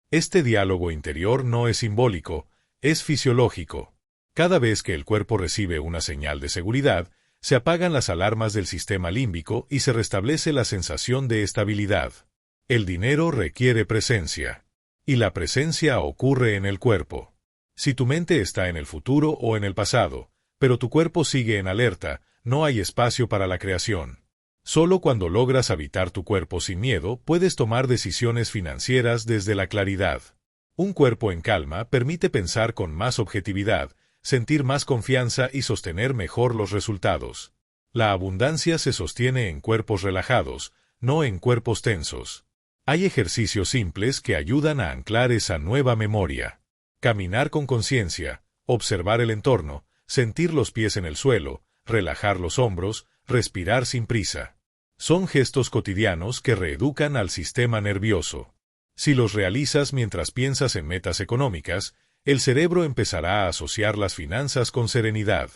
Este diálogo interior no es simbólico, es fisiológico. Cada vez que el cuerpo recibe una señal de seguridad, se apagan las alarmas del sistema límbico y se restablece la sensación de estabilidad. El dinero requiere presencia. Y la presencia ocurre en el cuerpo. Si tu mente está en el futuro o en el pasado, pero tu cuerpo sigue en alerta, no hay espacio para la creación. Solo cuando logras habitar tu cuerpo sin miedo, puedes tomar decisiones financieras desde la claridad. Un cuerpo en calma permite pensar con más objetividad, sentir más confianza y sostener mejor los resultados. La abundancia se sostiene en cuerpos relajados, no en cuerpos tensos. Hay ejercicios simples que ayudan a anclar esa nueva memoria. Caminar con conciencia, observar el entorno, sentir los pies en el suelo, relajar los hombros, respirar sin prisa. Son gestos cotidianos que reeducan al sistema nervioso. Si los realizas mientras piensas en metas económicas, el cerebro empezará a asociar las finanzas con serenidad.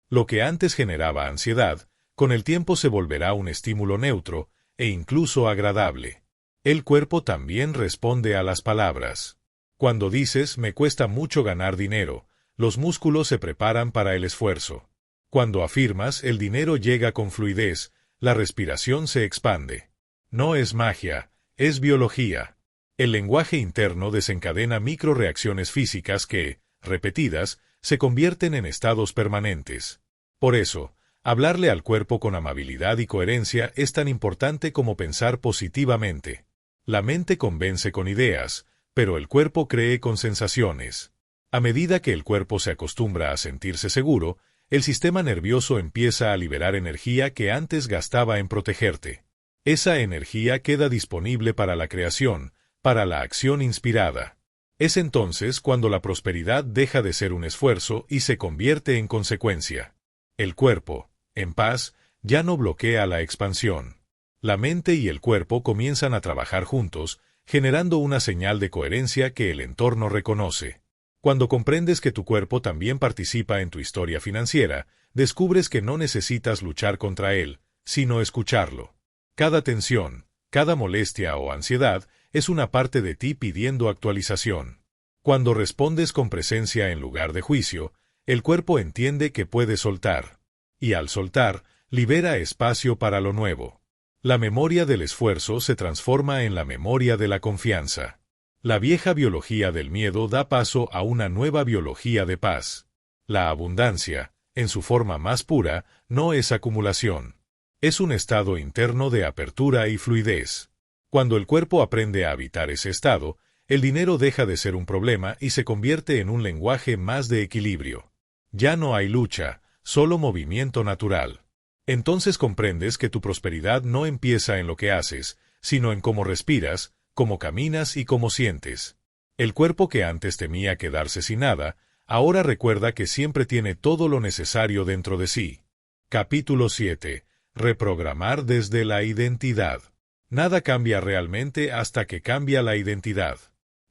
Lo que antes generaba ansiedad, con el tiempo se volverá un estímulo neutro e incluso agradable. El cuerpo también responde a las palabras. Cuando dices «me cuesta mucho ganar dinero», los músculos se preparan para el esfuerzo. Cuando afirmas «el dinero llega con fluidez», la respiración se expande. No es magia, es biología. El lenguaje interno desencadena microreacciones físicas que, repetidas, se convierten en estados permanentes. Por eso, hablarle al cuerpo con amabilidad y coherencia es tan importante como pensar positivamente. La mente convence con ideas, pero el cuerpo cree con sensaciones. A medida que el cuerpo se acostumbra a sentirse seguro, el sistema nervioso empieza a liberar energía que antes gastaba en protegerte. Esa energía queda disponible para la creación, para la acción inspirada. Es entonces cuando la prosperidad deja de ser un esfuerzo y se convierte en consecuencia. El cuerpo, en paz, ya no bloquea la expansión. La mente y el cuerpo comienzan a trabajar juntos, generando una señal de coherencia que el entorno reconoce. Cuando comprendes que tu cuerpo también participa en tu historia financiera, descubres que no necesitas luchar contra él, sino escucharlo. Cada tensión, cada molestia o ansiedad es una parte de ti pidiendo actualización. Cuando respondes con presencia en lugar de juicio, el cuerpo entiende que puede soltar. Y al soltar, libera espacio para lo nuevo. La memoria del esfuerzo se transforma en la memoria de la confianza. La vieja biología del miedo da paso a una nueva biología de paz. La abundancia, en su forma más pura, no es acumulación. Es un estado interno de apertura y fluidez. Cuando el cuerpo aprende a habitar ese estado, el dinero deja de ser un problema y se convierte en un lenguaje más de equilibrio. Ya no hay lucha, solo movimiento natural. Entonces comprendes que tu prosperidad no empieza en lo que haces, sino en cómo respiras, cómo caminas y cómo sientes. El cuerpo que antes temía quedarse sin nada, ahora recuerda que siempre tiene todo lo necesario dentro de sí. Capítulo 7. Reprogramar desde la identidad. Nada cambia realmente hasta que cambia la identidad.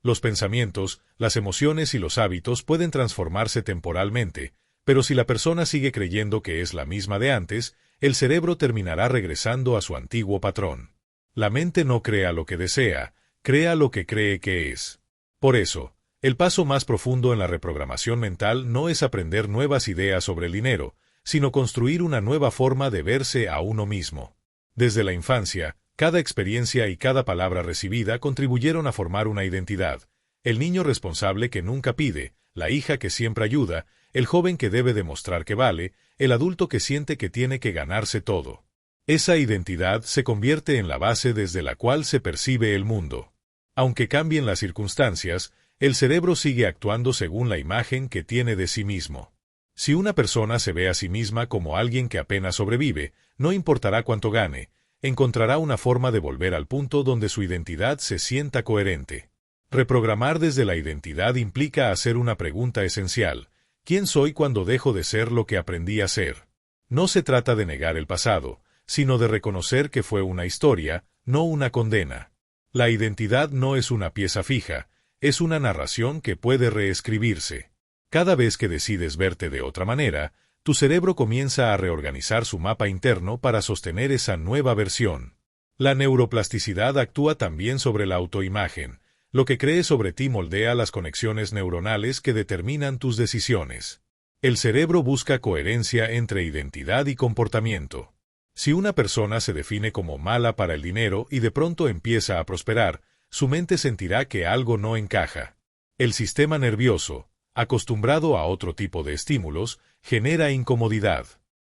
Los pensamientos, las emociones y los hábitos pueden transformarse temporalmente, pero si la persona sigue creyendo que es la misma de antes, el cerebro terminará regresando a su antiguo patrón. La mente no crea lo que desea, crea lo que cree que es. Por eso, el paso más profundo en la reprogramación mental no es aprender nuevas ideas sobre el dinero, sino construir una nueva forma de verse a uno mismo. Desde la infancia, cada experiencia y cada palabra recibida contribuyeron a formar una identidad. El niño responsable que nunca pide, la hija que siempre ayuda, el joven que debe demostrar que vale, el adulto que siente que tiene que ganarse todo. Esa identidad se convierte en la base desde la cual se percibe el mundo. Aunque cambien las circunstancias, el cerebro sigue actuando según la imagen que tiene de sí mismo. Si una persona se ve a sí misma como alguien que apenas sobrevive, no importará cuánto gane, encontrará una forma de volver al punto donde su identidad se sienta coherente. Reprogramar desde la identidad implica hacer una pregunta esencial: ¿quién soy cuando dejo de ser lo que aprendí a ser? No se trata de negar el pasado, sino de reconocer que fue una historia, no una condena. La identidad no es una pieza fija, es una narración que puede reescribirse. Cada vez que decides verte de otra manera, tu cerebro comienza a reorganizar su mapa interno para sostener esa nueva versión. La neuroplasticidad actúa también sobre la autoimagen. Lo que crees sobre ti moldea las conexiones neuronales que determinan tus decisiones. El cerebro busca coherencia entre identidad y comportamiento. Si una persona se define como mala para el dinero y de pronto empieza a prosperar, su mente sentirá que algo no encaja. El sistema nervioso, acostumbrado a otro tipo de estímulos, genera incomodidad.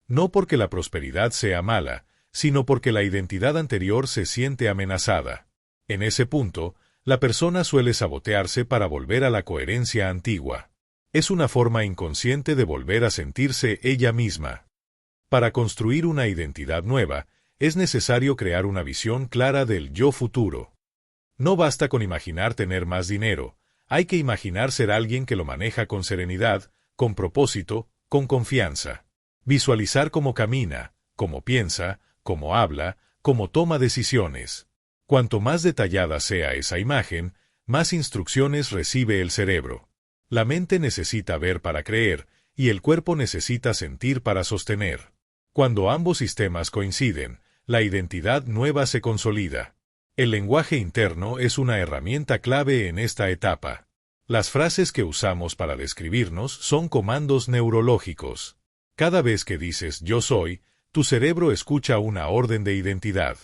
No porque la prosperidad sea mala, sino porque la identidad anterior se siente amenazada. En ese punto, la persona suele sabotearse para volver a la coherencia antigua. Es una forma inconsciente de volver a sentirse ella misma. Para construir una identidad nueva, es necesario crear una visión clara del yo futuro. No basta con imaginar tener más dinero, hay que imaginar ser alguien que lo maneja con serenidad, con propósito, con confianza. Visualizar cómo camina, cómo piensa, cómo habla, cómo toma decisiones. Cuanto más detallada sea esa imagen, más instrucciones recibe el cerebro. La mente necesita ver para creer, y el cuerpo necesita sentir para sostener. Cuando ambos sistemas coinciden, la identidad nueva se consolida. El lenguaje interno es una herramienta clave en esta etapa. Las frases que usamos para describirnos son comandos neurológicos. Cada vez que dices yo soy, tu cerebro escucha una orden de identidad.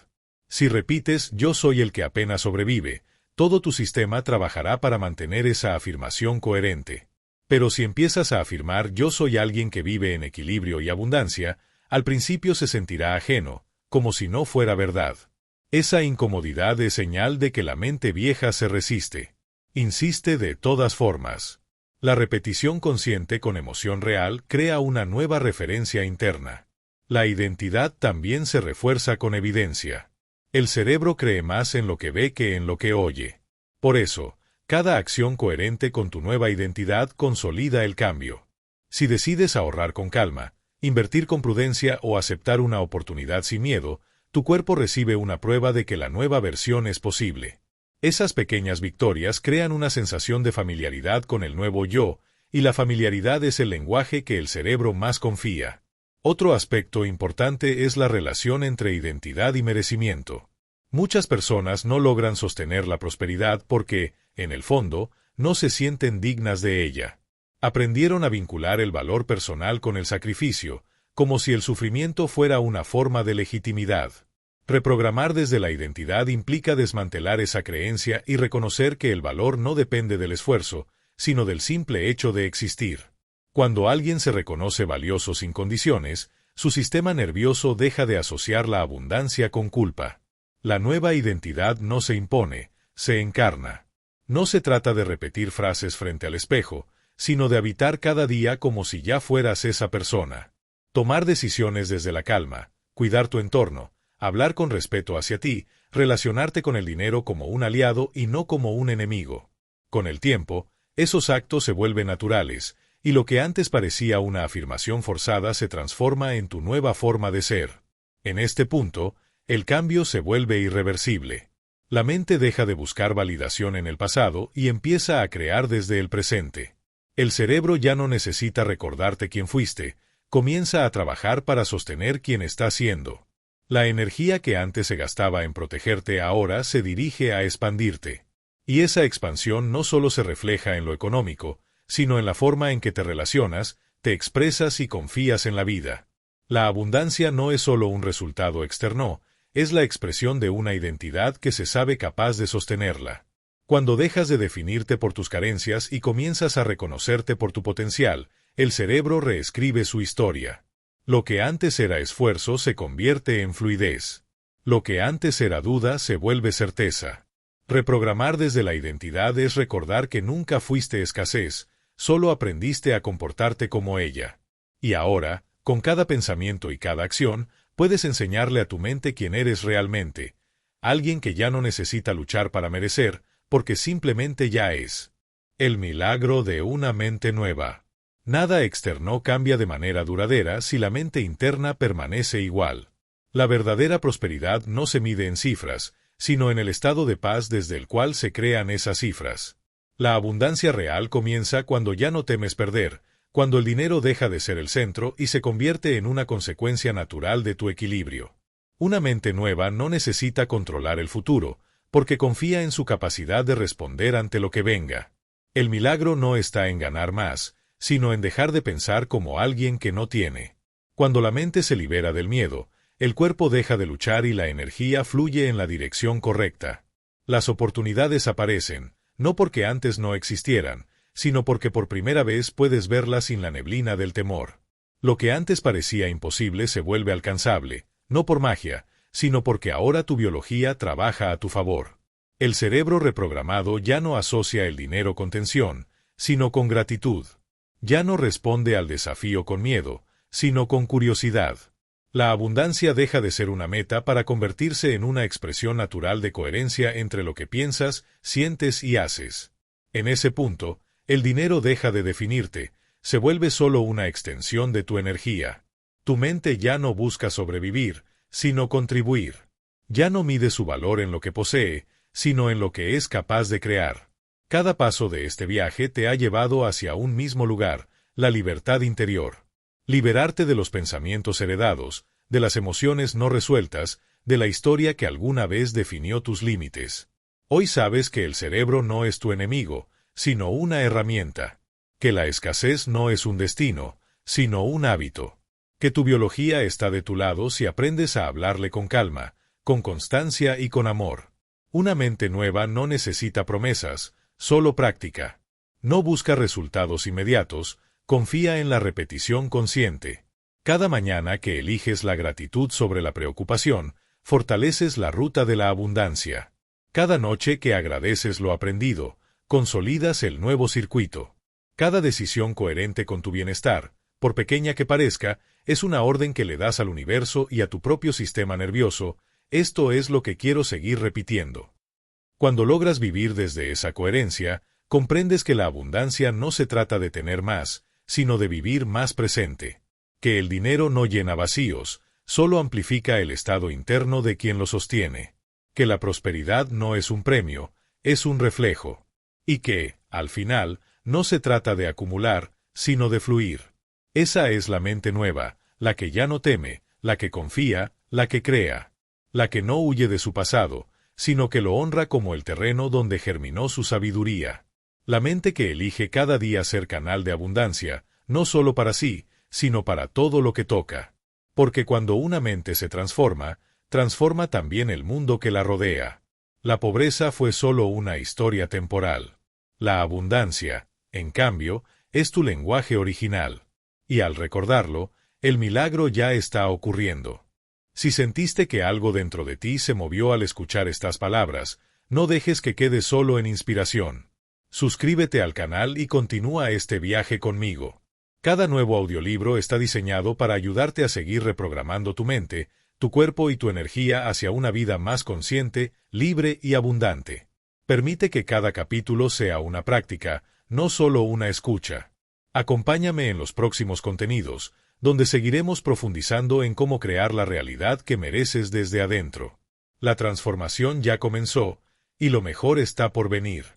Si repites yo soy el que apenas sobrevive, todo tu sistema trabajará para mantener esa afirmación coherente. Pero si empiezas a afirmar yo soy alguien que vive en equilibrio y abundancia, al principio se sentirá ajeno, como si no fuera verdad. Esa incomodidad es señal de que la mente vieja se resiste. Insiste de todas formas. La repetición consciente con emoción real crea una nueva referencia interna. La identidad también se refuerza con evidencia. El cerebro cree más en lo que ve que en lo que oye. Por eso, cada acción coherente con tu nueva identidad consolida el cambio. Si decides ahorrar con calma, invertir con prudencia o aceptar una oportunidad sin miedo, tu cuerpo recibe una prueba de que la nueva versión es posible. Esas pequeñas victorias crean una sensación de familiaridad con el nuevo yo, y la familiaridad es el lenguaje que el cerebro más confía. Otro aspecto importante es la relación entre identidad y merecimiento. Muchas personas no logran sostener la prosperidad porque, en el fondo, no se sienten dignas de ella. Aprendieron a vincular el valor personal con el sacrificio, como si el sufrimiento fuera una forma de legitimidad. Reprogramar desde la identidad implica desmantelar esa creencia y reconocer que el valor no depende del esfuerzo, sino del simple hecho de existir. Cuando alguien se reconoce valioso sin condiciones, su sistema nervioso deja de asociar la abundancia con culpa. La nueva identidad no se impone, se encarna. No se trata de repetir frases frente al espejo, sino de habitar cada día como si ya fueras esa persona. Tomar decisiones desde la calma, cuidar tu entorno, hablar con respeto hacia ti, relacionarte con el dinero como un aliado y no como un enemigo. Con el tiempo, esos actos se vuelven naturales, y lo que antes parecía una afirmación forzada se transforma en tu nueva forma de ser. En este punto, el cambio se vuelve irreversible. La mente deja de buscar validación en el pasado y empieza a crear desde el presente. El cerebro ya no necesita recordarte quién fuiste, comienza a trabajar para sostener quién estás siendo. La energía que antes se gastaba en protegerte ahora se dirige a expandirte. Y esa expansión no solo se refleja en lo económico, sino en la forma en que te relacionas, te expresas y confías en la vida. La abundancia no es solo un resultado externo, es la expresión de una identidad que se sabe capaz de sostenerla. Cuando dejas de definirte por tus carencias y comienzas a reconocerte por tu potencial, el cerebro reescribe su historia. Lo que antes era esfuerzo se convierte en fluidez. Lo que antes era duda se vuelve certeza. Reprogramar desde la identidad es recordar que nunca fuiste escasez, solo aprendiste a comportarte como ella. Y ahora, con cada pensamiento y cada acción, puedes enseñarle a tu mente quién eres realmente. Alguien que ya no necesita luchar para merecer, porque simplemente ya es. El milagro de una mente nueva. Nada externo cambia de manera duradera si la mente interna permanece igual. La verdadera prosperidad no se mide en cifras, sino en el estado de paz desde el cual se crean esas cifras. La abundancia real comienza cuando ya no temes perder, cuando el dinero deja de ser el centro y se convierte en una consecuencia natural de tu equilibrio. Una mente nueva no necesita controlar el futuro, porque confía en su capacidad de responder ante lo que venga. El milagro no está en ganar más, sino en dejar de pensar como alguien que no tiene. Cuando la mente se libera del miedo, el cuerpo deja de luchar y la energía fluye en la dirección correcta. Las oportunidades aparecen, no porque antes no existieran, sino porque por primera vez puedes verlas sin la neblina del temor. Lo que antes parecía imposible se vuelve alcanzable, no por magia, sino porque ahora tu biología trabaja a tu favor. El cerebro reprogramado ya no asocia el dinero con tensión, sino con gratitud. Ya no responde al desafío con miedo, sino con curiosidad. La abundancia deja de ser una meta para convertirse en una expresión natural de coherencia entre lo que piensas, sientes y haces. En ese punto, el dinero deja de definirte, se vuelve solo una extensión de tu energía. Tu mente ya no busca sobrevivir, sino contribuir. Ya no mide su valor en lo que posee, sino en lo que es capaz de crear. Cada paso de este viaje te ha llevado hacia un mismo lugar, la libertad interior. Liberarte de los pensamientos heredados, de las emociones no resueltas, de la historia que alguna vez definió tus límites. Hoy sabes que el cerebro no es tu enemigo, sino una herramienta. Que la escasez no es un destino, sino un hábito. Que tu biología está de tu lado si aprendes a hablarle con calma, con constancia y con amor. Una mente nueva no necesita promesas, solo práctica. No busca resultados inmediatos, confía en la repetición consciente. Cada mañana que eliges la gratitud sobre la preocupación, fortaleces la ruta de la abundancia. Cada noche que agradeces lo aprendido, consolidas el nuevo circuito. Cada decisión coherente con tu bienestar, por pequeña que parezca, es una orden que le das al universo y a tu propio sistema nervioso: esto es lo que quiero seguir repitiendo. Cuando logras vivir desde esa coherencia, comprendes que la abundancia no se trata de tener más, sino de vivir más presente. Que el dinero no llena vacíos, solo amplifica el estado interno de quien lo sostiene. Que la prosperidad no es un premio, es un reflejo. Y que, al final, no se trata de acumular, sino de fluir. Esa es la mente nueva, la que ya no teme, la que confía, la que crea. La que no huye de su pasado, sino que lo honra como el terreno donde germinó su sabiduría. La mente que elige cada día ser canal de abundancia, no solo para sí, sino para todo lo que toca. Porque cuando una mente se transforma, transforma también el mundo que la rodea. La pobreza fue solo una historia temporal. La abundancia, en cambio, es tu lenguaje original. Y al recordarlo, el milagro ya está ocurriendo. Si sentiste que algo dentro de ti se movió al escuchar estas palabras, no dejes que quede solo en inspiración. Suscríbete al canal y continúa este viaje conmigo. Cada nuevo audiolibro está diseñado para ayudarte a seguir reprogramando tu mente, tu cuerpo y tu energía hacia una vida más consciente, libre y abundante. Permite que cada capítulo sea una práctica, no solo una escucha. Acompáñame en los próximos contenidos, donde seguiremos profundizando en cómo crear la realidad que mereces desde adentro. La transformación ya comenzó, y lo mejor está por venir.